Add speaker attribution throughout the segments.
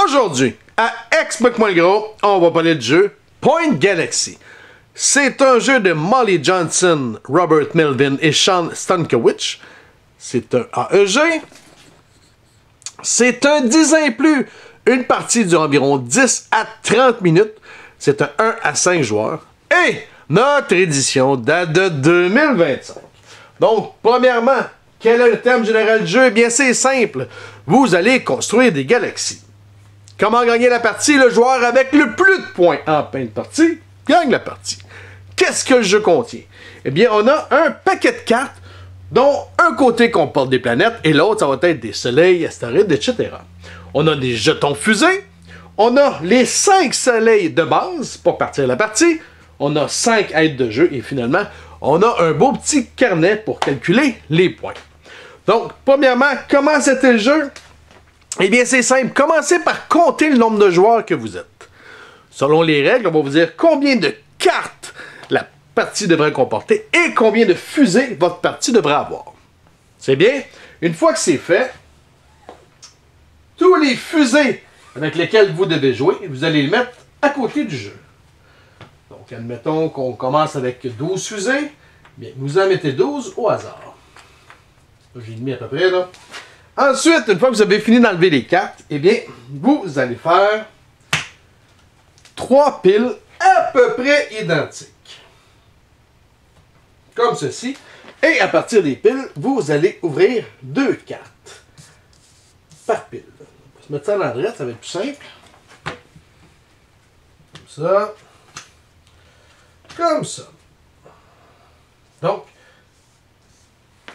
Speaker 1: Aujourd'hui, à Explique-moi-le-gros, on va parler du jeu Point Galaxy. C'est un jeu de Molly Johnson, Robert Melvin et Sean Stankiewicz. C'est un AEG. C'est un 10 ans et plus. Une partie dure environ 10 à 30 minutes. C'est un 1 à 5 joueurs. Et notre édition date de 2025. Donc, premièrement, quel est le thème général du jeu? Eh bien, c'est simple. Vous allez construire des galaxies. Comment gagner la partie? Le joueur avec le plus de points en fin de partie gagne la partie. Qu'est-ce que le jeu contient? Eh bien, on a un paquet de cartes dont un côté comporte des planètes et l'autre, ça va être des soleils, astéroïdes, etc. On a des jetons fusées. On a les 5 soleils de base pour partir la partie. On a 5 aides de jeu et finalement, on a un beau petit carnet pour calculer les points. Donc, premièrement, comment c'était le jeu? Eh bien, c'est simple. Commencez par compter le nombre de joueurs que vous êtes. Selon les règles, on va vous dire combien de cartes la partie devrait comporter et combien de fusées votre partie devrait avoir. C'est bien? Une fois que c'est fait, tous les fusées avec lesquelles vous devez jouer, vous allez les mettre à côté du jeu. Donc, admettons qu'on commence avec 12 fusées. Bien, vous en mettez 12 au hasard. J'ai mis à peu près, là. Ensuite, une fois que vous avez fini d'enlever les cartes, eh bien, vous allez faire 3 piles à peu près identiques. Comme ceci. Et à partir des piles, vous allez ouvrir 2 cartes par pile. On va se mettre ça à l'endroit, ça va être plus simple. Comme ça. Comme ça.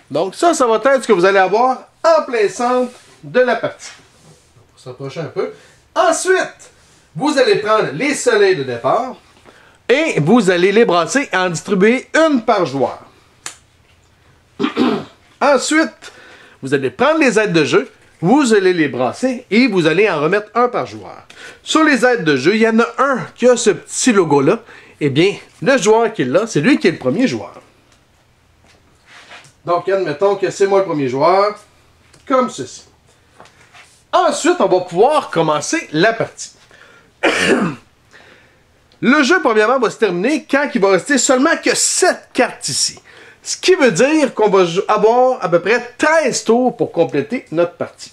Speaker 1: Donc ça va être ce que vous allez avoir en plein centre de la partie. On va s'approcher un peu. Ensuite, vous allez prendre les soleils de départ et vous allez les brasser et en distribuer une par joueur. Ensuite, vous allez prendre les aides de jeu, vous allez les brasser et vous allez en remettre un par joueur. Sur les aides de jeu, il y en a un qui a ce petit logo-là. Eh bien, le joueur qui l'a, c'est lui qui est le premier joueur. Donc, admettons que c'est moi le premier joueur, comme ceci. Ensuite, on va pouvoir commencer la partie. Le jeu, premièrement, va se terminer quand il va rester seulement que 7 cartes ici. Ce qui veut dire qu'on va avoir à peu près 13 tours pour compléter notre partie.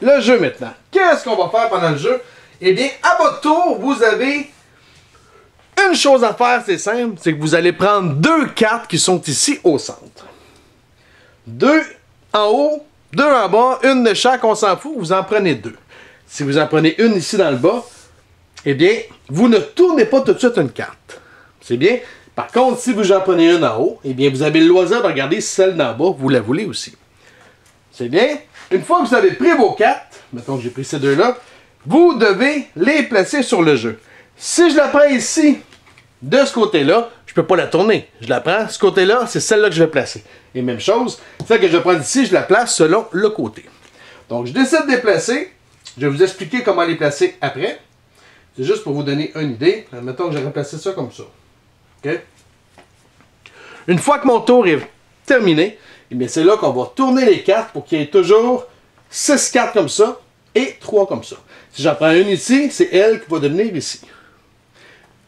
Speaker 1: Le jeu maintenant. Qu'est-ce qu'on va faire pendant le jeu? Eh bien, à votre tour, vous avez une chose à faire, c'est simple, c'est que vous allez prendre 2 cartes qui sont ici au centre. 2 en haut, 2 en bas, une de chaque, on s'en fout, vous en prenez 2. Si vous en prenez une ici dans le bas, eh bien, vous ne tournez pas tout de suite une carte. C'est bien? Par contre, si vous en prenez une en haut, eh bien, vous avez le loisir de regarder si celle d'en bas, vous la voulez aussi. C'est bien? Une fois que vous avez pris vos cartes, mettons que j'ai pris ces deux-là, vous devez les placer sur le jeu. Si je la prends ici, de ce côté-là, je ne peux pas la tourner. Je la prends, ce côté-là, c'est celle-là que je vais placer. Et même chose, celle que je vais prendre ici, je la place selon le côté. Donc, je décide de les placer. Je vais vous expliquer comment les placer après. C'est juste pour vous donner une idée. Admettons que j'aurais placé ça comme ça. OK? Une fois que mon tour est terminé, eh bien, c'est là qu'on va tourner les cartes pour qu'il y ait toujours 6 cartes comme ça et 3 comme ça. Si j'en prends une ici, c'est elle qui va devenir ici.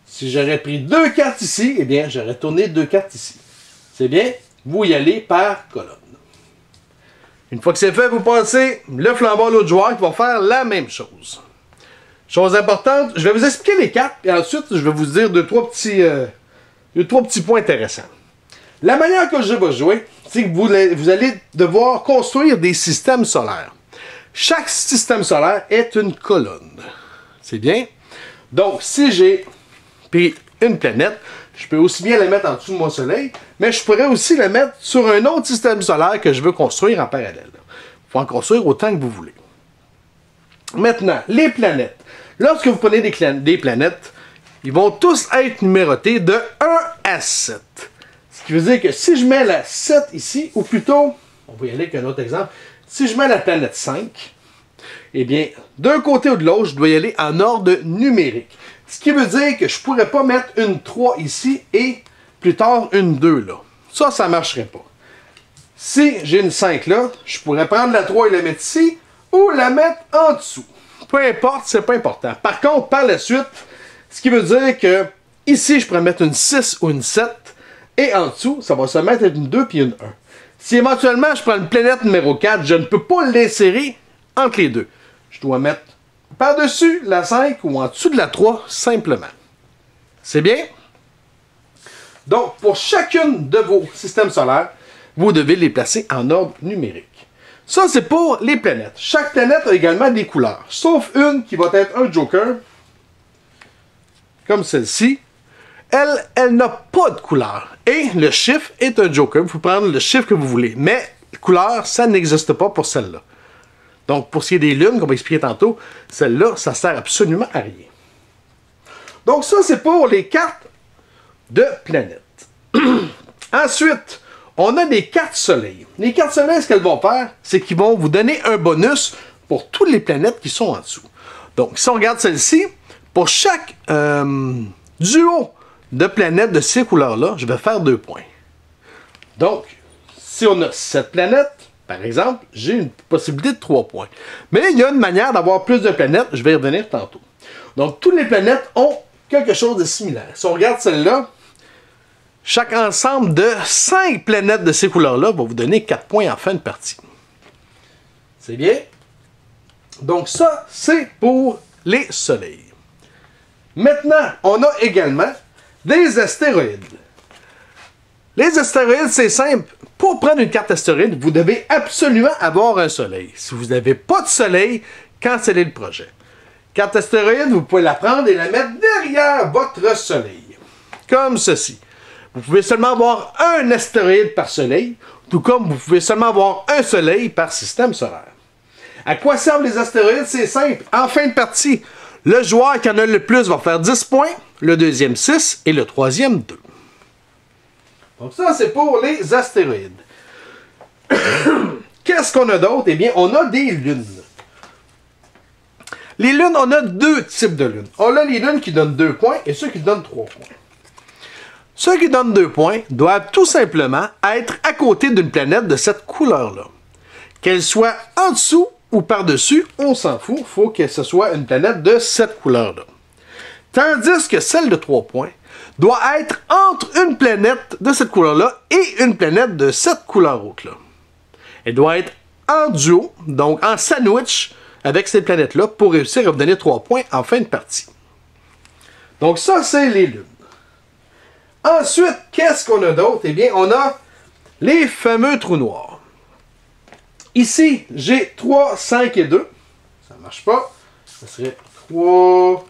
Speaker 1: Si j'aurais pris 2 cartes ici, eh bien, j'aurais tourné 2 cartes ici. C'est bien? Vous y allez par colonne. Une fois que c'est fait, vous passez le flambeau à l'autre joueur qui va faire la même chose. Chose importante, je vais vous expliquer les cartes, et ensuite, je vais vous dire 2-3 petits points intéressants. La manière que le jeu va jouer, c'est que vous allez devoir construire des systèmes solaires. Chaque système solaire est une colonne. C'est bien? Donc, si j'ai pris une planète, je peux aussi bien la mettre en dessous de mon soleil, mais je pourrais aussi la mettre sur un autre système solaire que je veux construire en parallèle. Il faut en construire autant que vous voulez. Maintenant, les planètes. Lorsque vous prenez des planètes, ils vont tous être numérotés de 1 à 7. Ce qui veut dire que si je mets la 7 ici, ou plutôt, on va y aller avec un autre exemple, si je mets la planète 5, eh bien, d'un côté ou de l'autre, je dois y aller en ordre numérique. Ce qui veut dire que je ne pourrais pas mettre une 3 ici et plus tard une 2 là. Ça ne marcherait pas. Si j'ai une 5 là, je pourrais prendre la 3 et la mettre ici ou la mettre en dessous. peu importe, c'est pas important. Par contre, par la suite, ce qui veut dire que ici, je pourrais mettre une 6 ou une 7, et en dessous, ça va se mettre une 2 puis une 1. Si éventuellement, je prends une planète numéro 4, je ne peux pas l'insérer entre les deux. Je dois mettre par-dessus la 5 ou en dessous de la 3, simplement. C'est bien? Donc, pour chacune de vos systèmes solaires, vous devez les placer en ordre numérique. Ça, c'est pour les planètes. Chaque planète a également des couleurs, sauf une qui va être un joker, comme celle-ci. Elle n'a pas de couleur. Et le chiffre est un joker. Vous pouvez prendre le chiffre que vous voulez. Mais couleur, ça n'existe pas pour celle-là. Donc, pour ce qui est des lunes, qu'on va expliquer tantôt, celle-là, ça sert absolument à rien. Donc, ça, c'est pour les cartes de planètes. Ensuite, on a des cartes soleil. Les cartes soleil, ce qu'elles vont faire, c'est qu'ils vont vous donner un bonus pour toutes les planètes qui sont en dessous. Donc, si on regarde celle-ci, pour chaque duo de planètes de ces couleurs-là, je vais faire 2 points. Donc, si on a 7 planètes, par exemple, j'ai une possibilité de 3 points. Mais il y a une manière d'avoir plus de planètes, je vais y revenir tantôt. Donc, toutes les planètes ont quelque chose de similaire. Si on regarde celle-là, chaque ensemble de 5 planètes de ces couleurs-là va vous donner 4 points en fin de partie. C'est bien? Donc ça, c'est pour les soleils. Maintenant, on a également des astéroïdes. Les astéroïdes, c'est simple. Pour prendre une carte astéroïde, vous devez absolument avoir un soleil. Si vous n'avez pas de soleil, cancellez le projet. Carte astéroïde, vous pouvez la prendre et la mettre derrière votre soleil. Comme ceci. Vous pouvez seulement avoir un astéroïde par soleil, tout comme vous pouvez seulement avoir un soleil par système solaire. À quoi servent les astéroïdes? C'est simple. En fin de partie, le joueur qui en a le plus va faire 10 points, le deuxième 6 et le troisième 2. Donc ça, c'est pour les astéroïdes. Qu'est-ce qu'on a d'autre? Eh bien, on a des lunes. Les lunes, on a 2 types de lunes. On a les lunes qui donnent 2 points et ceux qui donnent 3 points. Ceux qui donnent 2 points doivent tout simplement être à côté d'une planète de cette couleur-là. Qu'elle soit en dessous ou par-dessus, on s'en fout. Il faut que ce soit une planète de cette couleur-là. Tandis que celle de 3 points doit être entre une planète de cette couleur-là et une planète de cette couleur autre-là. Elle doit être en duo, donc en sandwich avec cette planète-là pour réussir à vous donner 3 points en fin de partie. Donc ça, c'est les lunes. Ensuite, qu'est-ce qu'on a d'autre? Eh bien, on a les fameux trous noirs. Ici, j'ai 3, 5 et 2. Ça ne marche pas. Ça serait 3...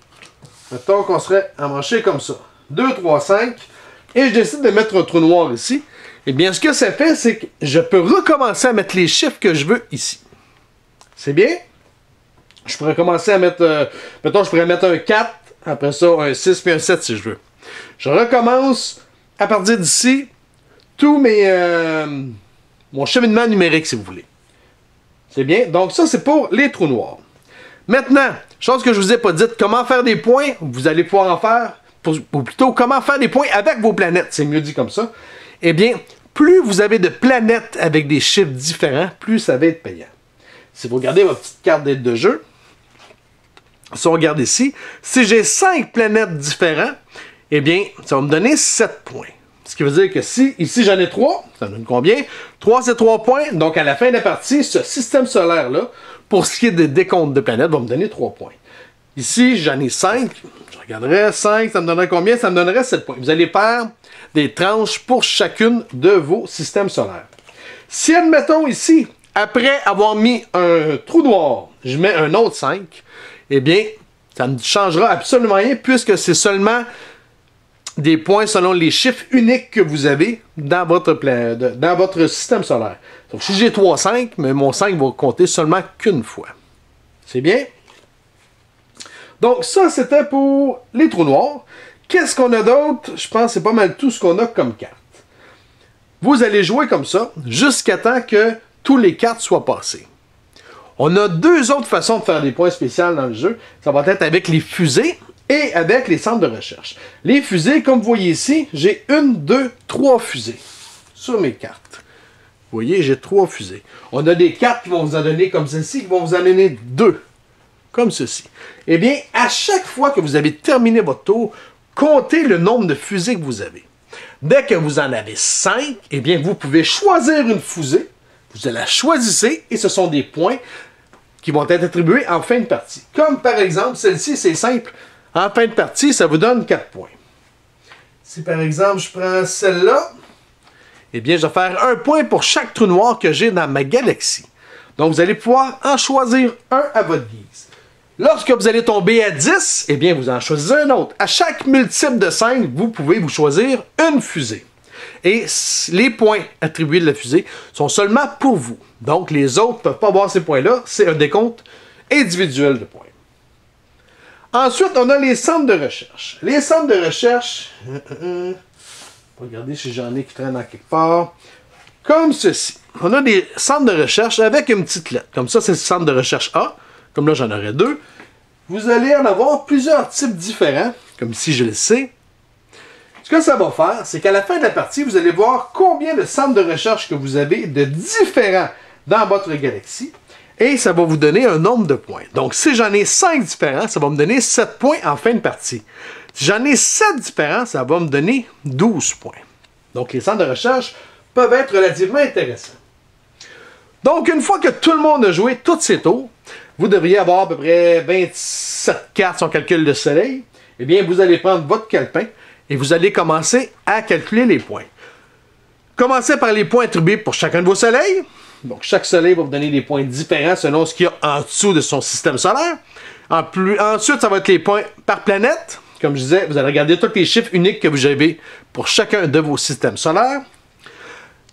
Speaker 1: Mettons qu'on serait à mancher comme ça. 2, 3, 5. Et je décide de mettre un trou noir ici. Eh bien, ce que ça fait, c'est que je peux recommencer à mettre les chiffres que je veux ici. C'est bien? Je pourrais commencer à mettre... mettons, je pourrais mettre un 4, après ça, un 6 puis un 7 si je veux. Je recommence à partir d'ici tout mon cheminement numérique, si vous voulez. C'est bien? Donc ça, c'est pour les trous noirs. Maintenant, chose que je ne vous ai pas dite, comment faire des points, vous allez pouvoir en faire, ou plutôt, comment faire des points avec vos planètes, c'est mieux dit comme ça. Eh bien, plus vous avez de planètes avec des chiffres différents, plus ça va être payant. Si vous regardez votre petite carte d'aide de jeu, si on regarde ici, si j'ai 5 planètes différentes, eh bien, ça va me donner 7 points. Ce qui veut dire que si, ici, j'en ai 3, ça me donne combien? 3, c'est 3 points. Donc, à la fin de la partie, ce système solaire-là, pour ce qui est des décomptes de planètes, va me donner 3 points. Ici, j'en ai 5. Je regarderais 5, ça me donnerait combien? Ça me donnerait 7 points. Vous allez faire des tranches pour chacune de vos systèmes solaires. Si, admettons, ici, après avoir mis un trou noir, je mets un autre 5, eh bien, ça ne changera absolument rien puisque c'est seulement des points selon les chiffres uniques que vous avez dans votre système solaire. Donc, si j'ai 3, 5, mais mon 5 va compter seulement qu'une fois. C'est bien? Donc, ça, c'était pour les trous noirs. Qu'est-ce qu'on a d'autre? Je pense que c'est pas mal tout ce qu'on a comme carte. Vous allez jouer comme ça jusqu'à temps que tous les cartes soient passées. On a 2 autres façons de faire des points spéciaux dans le jeu. Ça va être avec les fusées et avec les centres de recherche. Les fusées, comme vous voyez ici, j'ai 1, 2, 3 fusées sur mes cartes. Vous voyez, j'ai 3 fusées. On a des cartes qui vont vous en donner comme celle-ci, qui vont vous en donner 2. comme ceci. Eh bien, à chaque fois que vous avez terminé votre tour, comptez le nombre de fusées que vous avez. Dès que vous en avez 5, eh bien, vous pouvez choisir une fusée, vous la choisissez, et ce sont des points qui vont être attribués en fin de partie. Comme par exemple, celle-ci, c'est simple. En fin de partie, ça vous donne 4 points. Si par exemple, je prends celle-là, eh bien, je vais faire 1 point pour chaque trou noir que j'ai dans ma galaxie. Donc, vous allez pouvoir en choisir un à votre guise. Lorsque vous allez tomber à 10, eh bien, vous en choisissez un autre. À chaque multiple de 5, vous pouvez vous choisir une fusée. Et les points attribués de la fusée sont seulement pour vous. Donc, les autres ne peuvent pas avoir ces points-là. C'est un décompte individuel de points. Ensuite, on a les centres de recherche. Les centres de recherche... Regardez si j'en ai qui traînent en quelque part. Comme ceci. On a des centres de recherche avec une petite lettre. Comme ça, c'est le centre de recherche A. Comme là, j'en aurais 2. Vous allez en avoir plusieurs types différents. Comme ici, je le sais. Ce que ça va faire, c'est qu'à la fin de la partie, vous allez voir combien de centres de recherche que vous avez de différents dans votre galaxie. Et ça va vous donner un nombre de points. Donc, si j'en ai 5 différents, ça va me donner 7 points en fin de partie. Si j'en ai 7 différents, ça va me donner 12 points. Donc, les centres de recherche peuvent être relativement intéressants. Donc, une fois que tout le monde a joué tous ses tours, vous devriez avoir à peu près 27 cartes si on calcule le soleil. Eh bien, vous allez prendre votre calepin et vous allez commencer à calculer les points. Commencez par les points attribués pour chacun de vos soleils. Donc, chaque soleil va vous donner des points différents selon ce qu'il y a en dessous de son système solaire. Ensuite, ça va être les points par planète. Comme je disais, vous allez regarder tous les chiffres uniques que vous avez pour chacun de vos systèmes solaires.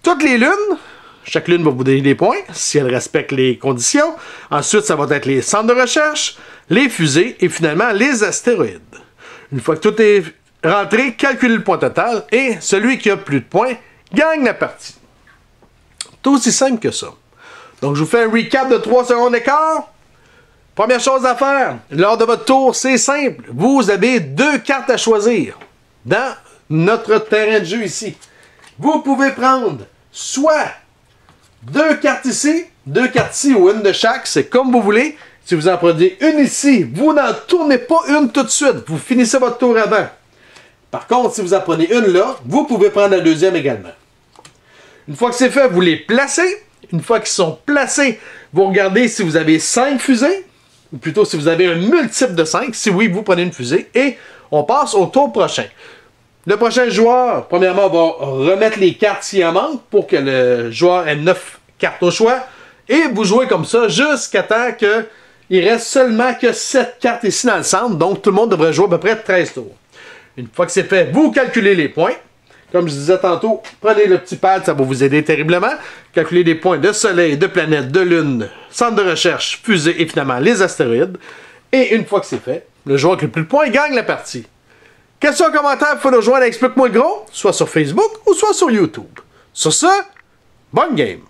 Speaker 1: Toutes les lunes, chaque lune va vous donner des points si elle respecte les conditions. Ensuite, ça va être les centres de recherche, les fusées et finalement les astéroïdes. Une fois que tout est rentré, calculez le point total et celui qui a plus de points gagne la partie. C'est aussi simple que ça. Donc, je vous fais un recap de 3 secondes d'écart. Première chose à faire, lors de votre tour, c'est simple. Vous avez 2 cartes à choisir dans notre terrain de jeu ici. Vous pouvez prendre soit 2 cartes ici, 2 cartes ici ou une de chaque, c'est comme vous voulez. Si vous en prenez une ici, vous n'en tournez pas une tout de suite. Vous finissez votre tour avant. Par contre, si vous en prenez une là, vous pouvez prendre la deuxième également. Une fois que c'est fait, vous les placez. Une fois qu'ils sont placés, vous regardez si vous avez 5 fusées. Ou plutôt si vous avez un multiple de 5, si oui, vous prenez une fusée, et on passe au tour prochain. Le prochain joueur, premièrement, va remettre les cartes s'il en manque, pour que le joueur ait 9 cartes au choix, et vous jouez comme ça jusqu'à temps qu'il reste seulement que 7 cartes ici dans le centre, donc tout le monde devrait jouer à peu près 13 tours. Une fois que c'est fait, vous calculez les points. Comme je disais tantôt, prenez le petit pad, ça va vous aider terriblement. Calculez les points de soleil, de planète, de lune, centre de recherche, fusée et finalement les astéroïdes. Et une fois que c'est fait, le joueur avec le plus de points gagne la partie. Question, commentaire, faut nous joindre à Explique-moi le gros, soit sur Facebook ou soit sur YouTube. Sur ce, bonne game!